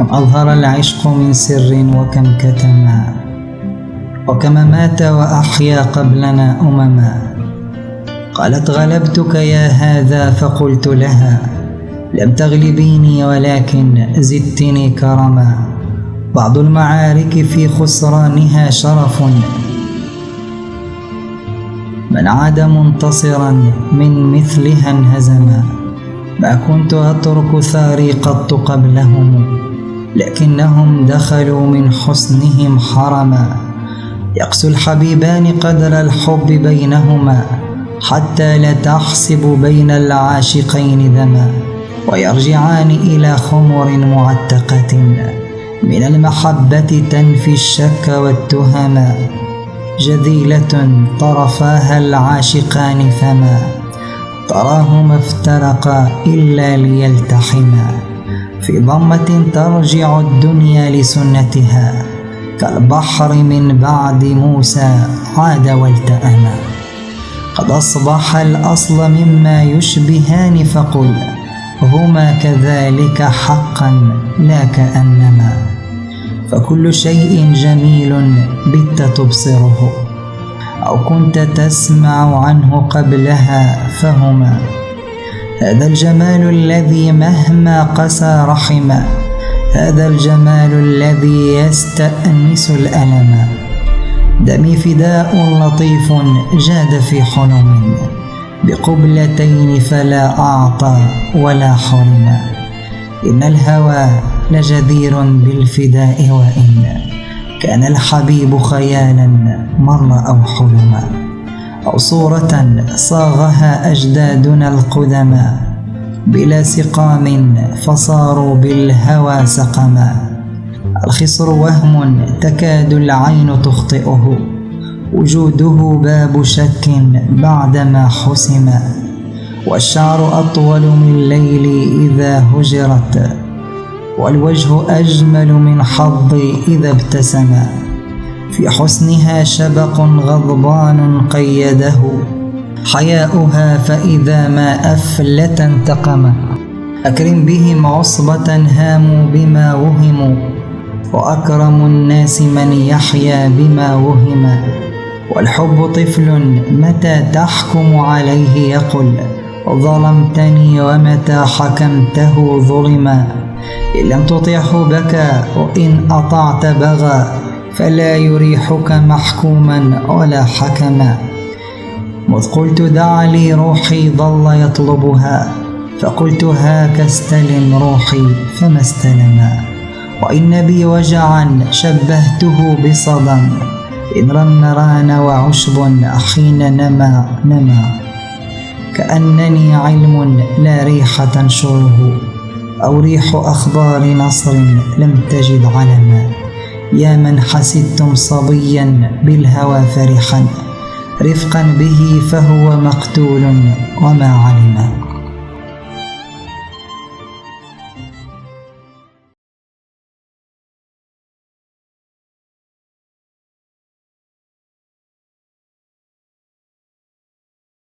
كم أظهر العشق من سر وكم كتما، وكما مات وأحيا قبلنا أمما. قالت غلبتك يا هذا، فقلت لها لم تغلبيني ولكن زدتني كرما. بعض المعارك في خسرانها شرف، من عاد منتصرا من مثلها انهزما. ما كنت أترك ثاري قط قبلهم، لكنهم دخلوا من حسنهم حرما. يقسو الحبيبان قدر الحب بينهما، حتى لا تحسب بين العاشقين دما. ويرجعان إلى خمر معتقة، من المحبة تنفي الشك والتهما. جذيلة طرفاها العاشقان، فما تراهما افترقا إلا ليلتحما. في ضمة ترجع الدنيا لسنتها، كالبحر من بعد موسى عاد والتأما. قد أصبح الأصل مما يشبهان، فقل هما كذلك حقا لا كأنما. فكل شيء جميل بت تبصره، أو كنت تسمع عنه قبلها، فهما هذا الجمال الذي مهما قسى رحما. هذا الجمال الذي يستأنس الألم. دمي فداء لطيف جاد في حلم، بقبلتين فلا أعطى ولا حرم. إن الهوى لجدير بالفداء، وإن كان الحبيب خيالا مر أو حلما، أو صورة صاغها أجدادنا القدما، بلا سقام فصاروا بالهوى سقما. الخصر وهم تكاد العين تخطئه، وجوده باب شك بعدما حسم. والشعر أطول من الليل إذا هجرت، والوجه أجمل من حظي إذا ابتسم. في حسنها شبق غضبان قيده، حياؤها فإذا ما أفلت انتقم. أكرم بهم عصبة هاموا بما وهموا، وأكرم الناس من يحيا بما وهم. والحب طفل متى تحكم عليه يقل ظلمتني، ومتى حكمته ظلما. إن لم تطعه بكى، وإن أطعت بغى، فلا يريحك محكوما ولا حكما. مذ قلت دع لي روحي ظل يطلبها، فقلت هاك استلم روحي فما استلما. وإن بي وجعا شبهته بصدى، إن رن ران وعشب حين نما. كأنني علم لا ريح تنشره، أو ريح أخبار نصر لم تجد علما. يا من حسدتم صبيا بالهوى فرحا، رفقا به فهو مقتول وما علما.